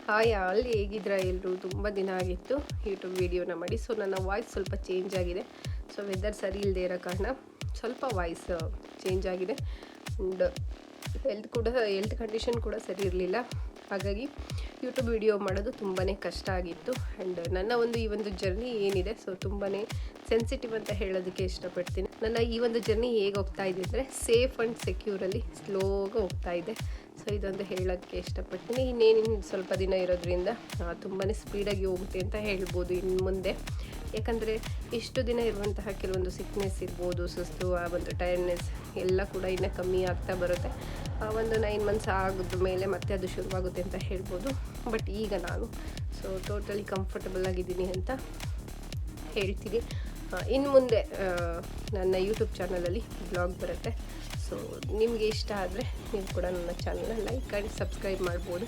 Hi all, ಹೇಗಿದ್ದೀರಾ ಎಲ್ಲರೂ? ತುಂಬ ದಿನ ಆಗಿತ್ತು ಯೂಟ್ಯೂಬ್ ವೀಡಿಯೋನ ಮಾಡಿ. ಸೊ ನನ್ನ ವಾಯ್ಸ್ ಸ್ವಲ್ಪ ಚೇಂಜ್ ಆಗಿದೆ. ಸೊ ವೆದರ್ ಸರಿ ಇಲ್ಲದೆ ಇರೋ ಕಾರಣ ಸ್ವಲ್ಪ ವಾಯ್ಸ್ ಚೇಂಜ್ ಆಗಿದೆ. ಆ್ಯಂಡ್ ಹೆಲ್ತ್ ಕಂಡೀಷನ್ ಕೂಡ ಸರಿ ಇರಲಿಲ್ಲ. ಹಾಗಾಗಿ ಯೂಟ್ಯೂಬ್ ವೀಡಿಯೋ ಮಾಡೋದು ತುಂಬಾ ಕಷ್ಟ ಆಗಿತ್ತು. ಆ್ಯಂಡ್ ನನ್ನ ಈ ಒಂದು ಜರ್ನಿ ಏನಿದೆ, ಸೊ ತುಂಬಾ ಸೆನ್ಸಿಟಿವ್ ಅಂತ ಹೇಳೋದಕ್ಕೆ ಇಷ್ಟಪಡ್ತೀನಿ. ನನ್ನ ಈ ಒಂದು ಜರ್ನಿ ಹೇಗೆ ಹೋಗ್ತಾ ಇದೆ ಅಂದರೆ, ಸೇಫ್ ಆ್ಯಂಡ್ ಸೆಕ್ಯೂರಲ್ಲಿ ಸ್ಲೋಗೆ ಹೋಗ್ತಾ ಇದೆ. ಸೊ ಇದೊಂದು ಹೇಳೋಕ್ಕೆ ಇಷ್ಟಪಡ್ತೀನಿ. ಇನ್ನೇನು ಸ್ವಲ್ಪ ದಿನ ಇರೋದ್ರಿಂದ ತುಂಬಾ ಸ್ಪೀಡಾಗಿ ಹೋಗುತ್ತೆ ಅಂತ ಹೇಳ್ಬೋದು ಇನ್ನು ಮುಂದೆ. ಯಾಕಂದರೆ ಇಷ್ಟು ದಿನ ಇರುವಂತಹ ಕೆಲವೊಂದು ಸಿಕ್ನೆಸ್ ಇರ್ಬೋದು, ಸುಸ್ತು, ಆ ಒಂದು ಟೈರ್ಡ್ನೆಸ್ ಎಲ್ಲ ಕೂಡ ಇನ್ನೂ ಕಮ್ಮಿ ಆಗ್ತಾ ಬರುತ್ತೆ. ಒಂದು 9 ಮಂತ್ಸ್ ಆಗಿದ ಮೇಲೆ ಮತ್ತೆ ಅದು ಶುರುವಾಗುತ್ತೆ ಅಂತ ಹೇಳ್ಬೋದು. ಬಟ್ ಈಗ ನಾನು ಟೋಟಲಿ ಕಂಫರ್ಟಬಲ್ ಆಗಿದ್ದೀನಿ ಅಂತ ಹೇಳ್ತೀನಿ. ಇನ್ನು ಮುಂದೆ ನನ್ನ ಯೂಟ್ಯೂಬ್ ಚಾನಲಲ್ಲಿ ಬ್ಲಾಗ್ ಬರುತ್ತೆ. ಸೊ ನಿಮಗೆ ಇಷ್ಟ ಆದರೆ ನೀವು ಕೂಡ ನನ್ನ ಚಾನಲ್ನ ಲೈಕ್ ಆ್ಯಂಡ್ ಸಬ್ಸ್ಕ್ರೈಬ್ ಮಾಡ್ಬೋದು.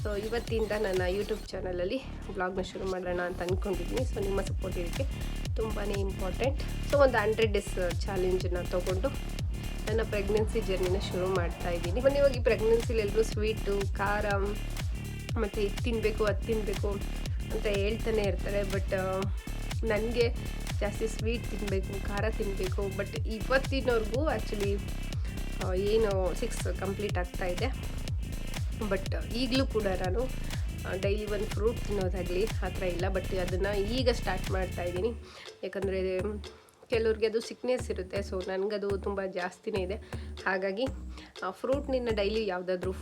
ಸೊ ಇವತ್ತಿಂದ ನನ್ನ ಯೂಟ್ಯೂಬ್ ಚಾನಲಲ್ಲಿ ಬ್ಲಾಗ್ನ ಶುರು ಮಾಡೋಣ ಅಂತ ಅಂದ್ಕೊಂಡಿದ್ದೀನಿ. ಸೊ ನಿಮ್ಮ ಸಪೋರ್ಟ್ ಇದಕ್ಕೆ ತುಂಬಾ ಇಂಪಾರ್ಟೆಂಟ್. ಸೊ ಒಂದು 100 ಡೇಸ್ ಚಾಲೆಂಜನ್ನು ತೊಗೊಂಡು ನನ್ನ ಪ್ರೆಗ್ನೆನ್ಸಿ ಜರ್ನಿನ ಶುರು ಮಾಡ್ತಾ ಇದ್ದೀನಿ. ಇವಾಗ ಈ ಪ್ರೆಗ್ನೆನ್ಸಿಲಿ ಎಲ್ಲರೂ ಸ್ವೀಟು, ಖಾರ ಮತ್ತು ಇದು ತಿನ್ನಬೇಕು ಅದು ತಿನ್ನಬೇಕು ಅಂತ ಹೇಳ್ತಾನೆ ಇರ್ತಾರೆ. ಬಟ್ ನನಗೆ ಜಾಸ್ತಿ ಸ್ವೀಟ್ ತಿನ್ನಬೇಕು, ಖಾರ ತಿನ್ನಬೇಕು. ಬಟ್ ಇವತ್ತಿನವರೆಗೂ ಆ್ಯಕ್ಚುಲಿ ಏನು 6 ಕಂಪ್ಲೀಟ್ ಆಗ್ತಾಯಿದೆ. ಬಟ್ ಈಗಲೂ ಕೂಡ ನಾನು ಡೈಲಿ ಒಂದು ಫ್ರೂಟ್ ತಿನ್ನೋದಾಗಲಿ ಆ ಥರ ಇಲ್ಲ. ಬಟ್ ಅದನ್ನು ಈಗ ಸ್ಟಾರ್ಟ್ ಮಾಡ್ತಾಯಿದ್ದೀನಿ. ಯಾಕಂದರೆ ಕೆಲವ್ರಿಗೆ ಅದು ಸಿಕ್ನೆಸ್ ಇರುತ್ತೆ. ಸೊ ನನಗದು ತುಂಬ ಜಾಸ್ತಿನೇ ಇದೆ. ಹಾಗಾಗಿ ಫ್ರೂಟ್ನಿಂದ ಡೈಲಿ ಯಾವುದಾದ್ರೂ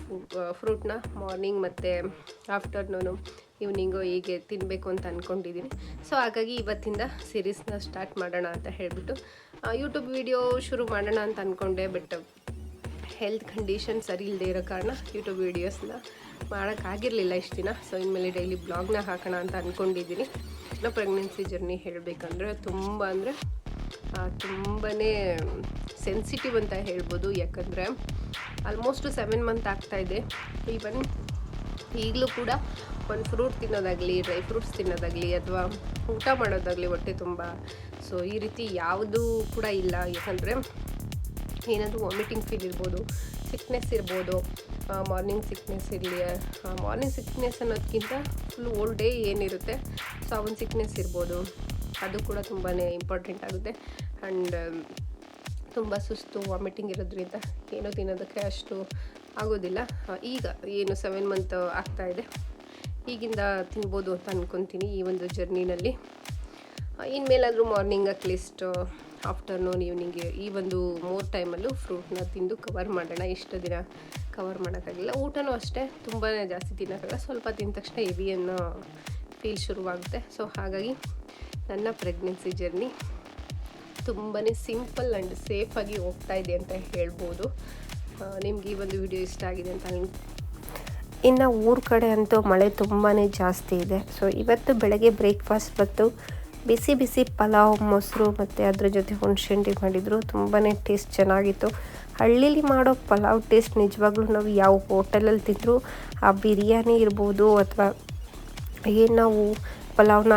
ಫ್ರೂಟ್ನ ಮಾರ್ನಿಂಗ್ ಮತ್ತು ಆಫ್ಟರ್ನೂನು, ಈವ್ನಿಂಗು ಹೀಗೆ ತಿನ್ನಬೇಕು ಅಂತ ಅಂದ್ಕೊಂಡಿದ್ದೀನಿ. ಸೊ ಹಾಗಾಗಿ ಇವತ್ತಿಂದ ಸೀರೀಸ್ನ ಸ್ಟಾರ್ಟ್ ಮಾಡೋಣ ಅಂತ ಹೇಳಿಬಿಟ್ಟು ಯೂಟ್ಯೂಬ್ ವೀಡಿಯೋ ಶುರು ಮಾಡೋಣ ಅಂತ ಅಂದ್ಕೊಂಡೆ. ಬಟ್ ಹೆಲ್ತ್ ಕಂಡೀಷನ್ ಸರಿ ಇಲ್ಲದೆ ಇರೋ ಕಾರಣ ಯೂಟ್ಯೂಬ್ ವೀಡಿಯೋಸ್ನ ಮಾಡೋಕ್ಕಾಗಿರಲಿಲ್ಲ ಇಷ್ಟು ದಿನ. ಸೊ ಇನ್ಮೇಲೆ ಡೈಲಿ ಬ್ಲಾಗ್ನ ಹಾಕೋಣ ಅಂತ ಅಂದ್ಕೊಂಡಿದ್ದೀನಿ. ಪ್ರೆಗ್ನೆನ್ಸಿ ಜರ್ನಿ ಹೇಳಬೇಕಂದ್ರೆ ತುಂಬಾ ತುಂಬಾ ಸೆನ್ಸಿಟಿವ್ ಅಂತ ಹೇಳ್ಬೋದು. ಯಾಕಂದರೆ ಆಲ್ಮೋಸ್ಟ್ 7 ಮಂತ್ ಆಗ್ತಾಯಿದೆ. ಈವನ್ ಈಗಲೂ ಕೂಡ ಒಂದು ಫ್ರೂಟ್ ತಿನ್ನೋದಾಗಲಿ, ಡ್ರೈ ಫ್ರೂಟ್ಸ್ ತಿನ್ನೋದಾಗಲಿ, ಅಥವಾ ಊಟ ಮಾಡೋದಾಗಲಿ ಹೊಟ್ಟೆ ತುಂಬ, ಸೊ ಈ ರೀತಿ ಯಾವುದೂ ಕೂಡ ಇಲ್ಲ. ಯಾಕಂದರೆ ಏನಾದರೂ ವಾಮಿಟಿಂಗ್ ಫೀಲ್ ಇರ್ಬೋದು, ಸಿಕ್ನೆಸ್ ಇರ್ಬೋದು, ಮಾರ್ನಿಂಗ್ ಸಿಕ್ನೆಸ್ ಇರಲಿ. ಮಾರ್ನಿಂಗ್ ಸಿಕ್ನೆಸ್ ಅನ್ನೋದಕ್ಕಿಂತ ಫುಲ್ ಓಲ್ ಡೇ ಏನಿರುತ್ತೆ, ಸೊ ಆ ಒಂದು ಸಿಕ್ನೆಸ್ ಇರ್ಬೋದು, ಅದು ಕೂಡ ತುಂಬಾ ಇಂಪಾರ್ಟೆಂಟ್ ಆಗುತ್ತೆ. ಆ್ಯಂಡ್ ತುಂಬ ಸುಸ್ತು, ವಾಮಿಟಿಂಗ್ ಇರೋದ್ರಿಂದ ಏನೋ ತಿನ್ನೋದಕ್ಕೆ ಅಷ್ಟು ಆಗೋದಿಲ್ಲ. ಈಗ ಏನು 7 ಮಂತ್ ಆಗ್ತಾಯಿದೆ, ಈಗಿಂದ ತಿನ್ಬೋದು ಅಂತ ಅಂದ್ಕೊತೀನಿ ಈ ಒಂದು ಜರ್ನಿನಲ್ಲಿ. ಇನ್ಮೇಲಾದರೂ ಮಾರ್ನಿಂಗ್ ಅಟ್ಲೀಸ್ಟ್ ಆಫ್ಟರ್ನೂನ್, ಈವ್ನಿಂಗ್ ಈ ಒಂದು 3 ಟೈಮಲ್ಲೂ ಫ್ರೂಟ್ನ ತಿಂದು ಕವರ್ ಮಾಡೋಣ. ಇಷ್ಟು ದಿನ ಕವರ್ ಮಾಡೋಕ್ಕಾಗಿಲ್ಲ. ಊಟನೂ ಅಷ್ಟೇ ತುಂಬಾ ಜಾಸ್ತಿ ತಿನ್ನೋಕ್ಕಾಗಲ್ಲ. ಸ್ವಲ್ಪ ತಿಂದ ತಕ್ಷಣ ಹೆವಿ ಅನ್ನೋ ಫೀಲ್ ಶುರುವಾಗುತ್ತೆ. ಸೊ ಹಾಗಾಗಿ ನನ್ನ ಪ್ರೆಗ್ನೆನ್ಸಿ ಜರ್ನಿ ತುಂಬಾ ಸಿಂಪಲ್ ಆ್ಯಂಡ್ ಸೇಫಾಗಿ ಹೋಗ್ತಾ ಇದೆ ಅಂತ ಹೇಳ್ಬೋದು. ನಿಮ್ಗೆ ಈ ಒಂದು ವಿಡಿಯೋ ಇಷ್ಟ ಆಗಿದೆ ಅಂತ ಇನ್ನು ಊರ ಕಡೆ ಅಂತೂ ಮಳೆ ತುಂಬಾ ಜಾಸ್ತಿ ಇದೆ. ಸೊ ಇವತ್ತು ಬೆಳಗ್ಗೆ ಬ್ರೇಕ್ಫಾಸ್ಟ್ ಬಂತು ಬಿಸಿ ಬಿಸಿ ಪಲಾವ್, ಮೊಸರು ಮತ್ತು ಅದ್ರ ಜೊತೆ ಹುಣಸೆಹಣ್ಣು ಮಾಡಿದರು. ತುಂಬಾ ಟೇಸ್ಟ್ ಚೆನ್ನಾಗಿತ್ತು. ಹಳ್ಳೀಲಿ ಮಾಡೋ ಪಲಾವ್ ಟೇಸ್ಟ್ ನಿಜವಾಗ್ಲೂ ನಾವು ಯಾವ ಹೋಟೆಲಲ್ಲಿ ತಿಂದರೂ, ಆ ಬಿರಿಯಾನಿ ಇರ್ಬೋದು ಅಥವಾ ಏನು ನಾವು ಪಲಾವ್ನ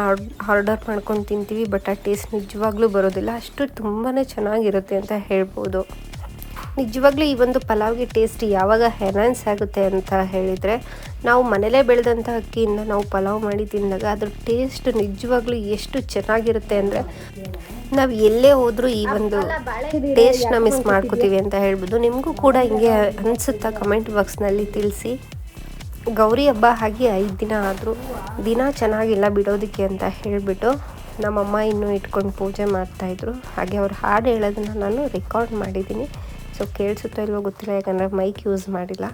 ಆರ್ಡರ್ ಮಾಡ್ಕೊಂಡು ತಿಂತೀವಿ, ಬಟ್ ಆ ಟೇಸ್ಟ್ ನಿಜವಾಗ್ಲೂ ಬರೋದಿಲ್ಲ. ಅಷ್ಟು ತುಂಬಾ ಚೆನ್ನಾಗಿರುತ್ತೆ ಅಂತ ಹೇಳ್ಬೋದು. ನಿಜವಾಗ್ಲೂ ಈ ಒಂದು ಪಲಾವ್ಗೆ ಟೇಸ್ಟ್ ಯಾವಾಗ ಎನ್ಹಾನ್ಸ್ ಆಗುತ್ತೆ ಅಂತ ಹೇಳಿದರೆ, ನಾವು ಮನೇಲೇ ಬೆಳೆದಂಥ ಅಕ್ಕಿಯಿಂದ ನಾವು ಪಲಾವ್ ಮಾಡಿ ತಿಂದಾಗ ಅದ್ರ ಟೇಸ್ಟ್ ನಿಜವಾಗ್ಲೂ ಎಷ್ಟು ಚೆನ್ನಾಗಿರುತ್ತೆ ಅಂದರೆ, ನಾವು ಎಲ್ಲೇ ಹೋದರೂ ಈ ಒಂದು ಟೇಸ್ಟ್ನ ಮಿಸ್ ಮಾಡ್ಕೋತೀವಿ ಅಂತ ಹೇಳ್ಬೋದು. ನಿಮಗೂ ಕೂಡ ಹಿಂಗೆ ಅನಿಸುತ್ತಾ? ಕಮೆಂಟ್ ಬಾಕ್ಸ್ನಲ್ಲಿ ತಿಳಿಸಿ. ಗೌರಿ ಹಬ್ಬ ಹಾಗೆ 5 ದಿನ ಆದರೂ ದಿನ ಚೆನ್ನಾಗಿಲ್ಲ ಬಿಡೋದಕ್ಕೆ ಅಂತ ಹೇಳಿಬಿಟ್ಟು ನಮ್ಮಮ್ಮ ಇನ್ನೂ ಇಟ್ಕೊಂಡು ಪೂಜೆ ಮಾಡ್ತಾಯಿದ್ರು. ಹಾಗೆ ಅವ್ರು ಹಾಡು ಹೇಳೋದನ್ನು ನಾನು ರೆಕಾರ್ಡ್ ಮಾಡಿದ್ದೀನಿ. ಸೊ ಕೇಳಿಸುತ್ತೋ ಇಲ್ವೋ ಗೊತ್ತಿಲ್ಲ, ಯಾಕಂದರೆ ಮೈಕ್ ಯೂಸ್ ಮಾಡಿಲ್ಲ.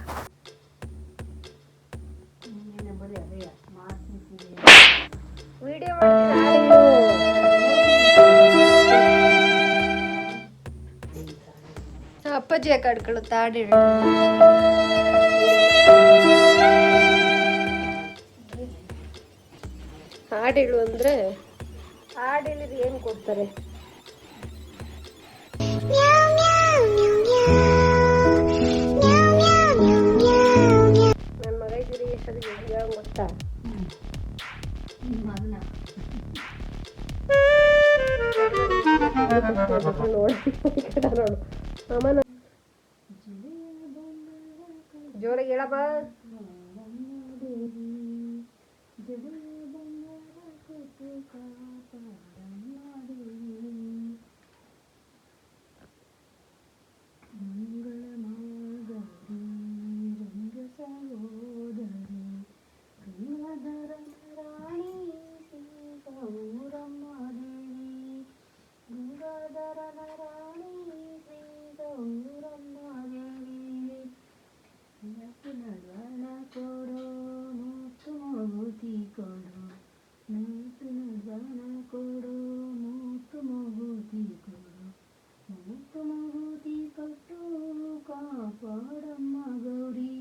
ಅಪ್ಪಾಜಿ ಯಾಕೆ ಆಡ್ಕೊಳ್ಳುತ್ತಾ? ಹಾಡು ಹೇಳು. ಹಾಡು ಹೇಳು ಅಂದರೆ ಹಾಡು ಹೇಳಿದ್ರೆ ಏನು ಕೊಡ್ತಾರೆ? ನನ್ನ ಮಗ ಇದ್ದೀರಿ ಎಷ್ಟೊತ್ತಿಗೆ ಗೊತ್ತಾ? ನೋಡು ಅಮ್ಮನ ಜೋರಾಗಿ ಹೇಳಪ್ಪ. ಕೊಡು ನೂತನ ದಾನ ಕೊಡು ಮೂತು ಮಗುತಿ ಕೊಡು ಮೂತು ಮಗುತಿ ಕೊಟ್ಟು ಕಾಪಾಡಮ್ಮ ಗೌರಿ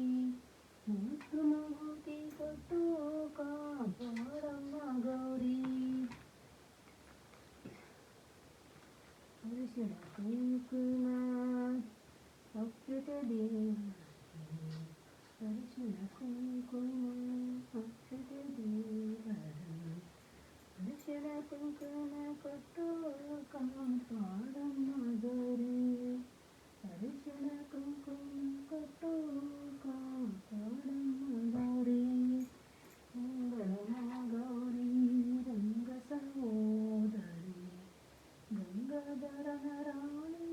ಮೂತು ಮಗುತಿ ಕೊಟ್ಟು ಕಾಪಾಡಮ್ಮ ಗೌರಿ ಅರಿಶಿಣ ಕುಂಕುಮ ಅಕ್ಷತೆ ದೇವರಿಗೆ ಅರಿಶಿಣ ಕುಂಕುಮ ಅಕ್ಷತೆ ದೇವರಿಗೆ ಅರಿಶಿಣ ಕುಂಕುಮ ಕೊಟ್ಟು ಕಾಪಾಡಮ್ಮ ಗೌರಿ ಅರಿಶಿಣ ಕುಂಕುಮ ಕೊಟ್ಟು ಕಾಪಾಡಮ್ಮ ಗೌರಿ ಮಂಗಳಮ್ಮ ಗೌರಿ ರಂಗ ಸಹೋದರಿ ಗಂಗಾಧರನ ರಾಣಿ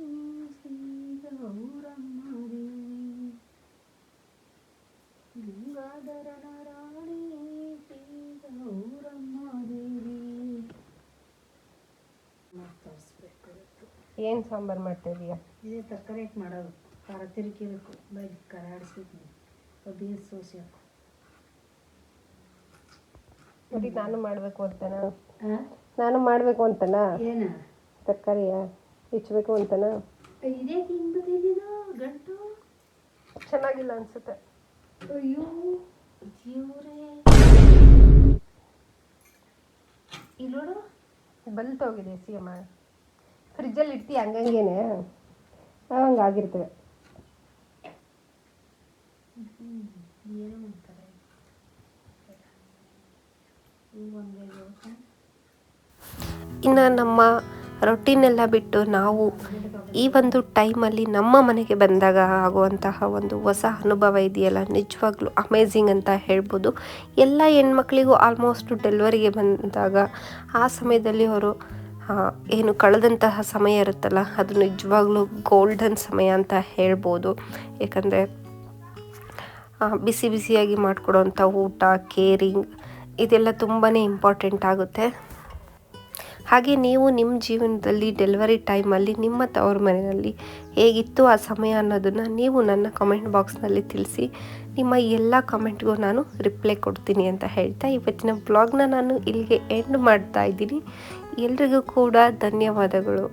ಶ್ರೀ ಗೌರಮ್ಮ ದೇವಿ ಗಂಗಾಧರನ ರಾಣಿ ಶ್ರೀ ಗೌರಮ್ಮ ದೇವಿ ಏನು ಸಾಂಬಾರು ಮಾಡ್ತಾಯಿದೀಯಾ? ಇದೇ ತರಕಾರಿ ಹಾಕಿ ಮಾಡೋದು. ಖಾರ ತಿರುಗಿಬೇಕು, ಬೈದು ಖಾರ ಆಡಿಸ್ಬೇಕು, ಬೇಸ್ ಸೋಸಿ ಹಾಕು. ನೋಡಿ ನಾನು ಮಾಡಬೇಕು ಅಂತನಾ? ನಾನು ಮಾಡಬೇಕು ಅಂತನಾ? ಏನ ತರಕಾರಿಯ ಹೆಚ್ಚಬೇಕು ಅಂತನಾ? ಇದೇ ಹಿಂಗೆ ಬತ್ತಿದ್ದು ಗಂಟು ಚೆನ್ನಾಗಿಲ್ಲ ಅನ್ಸುತ್ತೆ. ಅಯ್ಯೋ ದೇವ್ರೇ, ಇಲ್ಲಿ ನೋಡು ಬಲ್ತೋಗಿದೆ ಸಿಯಮ್ಮ. ಫ್ರಿಜ್ಜಲ್ಲಿ ಇಡ್ತೀಯ ಹಂಗಂಗೇನೆ ಹಂಗಾಗಿರ್ತವೆ. ಏನೋ ಅಂತಾರೆ ಇನ್ನು ನಮ್ಮ ರೊಟೀನೆಲ್ಲ ಬಿಟ್ಟು ನಾವು ಈ ಒಂದು ಟೈಮಲ್ಲಿ ನಮ್ಮ ಮನೆಗೆ ಬಂದಾಗ ಆಗುವಂತಹ ಒಂದು ಹೊಸ ಅನುಭವ ಇದೆಯಲ್ಲ, ನಿಜವಾಗ್ಲೂ ಅಮೇಝಿಂಗ್ ಅಂತ ಹೇಳ್ಬೋದು. ಎಲ್ಲ ಹೆಣ್ಮಕ್ಳಿಗೂ ಆಲ್ಮೋಸ್ಟ್ ಡೆಲಿವರಿಗೆ ಬಂದಾಗ ಆ ಸಮಯದಲ್ಲಿ ಅವರು ಏನು ಕಳೆದಂತಹ ಸಮಯ ಇರುತ್ತಲ್ಲ, ಅದು ನಿಜವಾಗ್ಲೂ ಗೋಲ್ಡನ್ ಸಮಯ ಅಂತ ಹೇಳ್ಬೋದು. ಏಕೆಂದರೆ ಬಿಸಿ ಬಿಸಿಯಾಗಿ ಮಾಡಿಕೊಡೋವಂಥ ಊಟ, ಕೇರಿಂಗ್ ಇದೆಲ್ಲ ತುಂಬಾ ಇಂಪಾರ್ಟೆಂಟ್ ಆಗುತ್ತೆ. ಹಾಗೆ ನೀವು ನಿಮ್ಮ ಜೀವನದಲ್ಲಿ ಡೆಲಿವರಿ ಟೈಮಲ್ಲಿ ನಿಮ್ಮ ತವರು ಮನೆಯಲ್ಲಿ ಹೇಗಿತ್ತು ಆ ಸಮಯ ಅನ್ನೋದನ್ನು ನೀವು ನನ್ನ ಕಮೆಂಟ್ ಬಾಕ್ಸ್ನಲ್ಲಿ ತಿಳಿಸಿ. ನಿಮ್ಮ ಎಲ್ಲ ಕಮೆಂಟ್ಗೂ ನಾನು ರಿಪ್ಲೈ ಕೊಡ್ತೀನಿ ಅಂತ ಹೇಳ್ತಾ ಇವತ್ತಿನ ಬ್ಲಾಗ್ನ ನಾನು ಇಲ್ಲಿಗೆ ಎಂಡ್ ಮಾಡ್ತಾ ಇದ್ದೀನಿ. ಎಲ್ರಿಗೂ ಕೂಡ ಧನ್ಯವಾದಗಳು.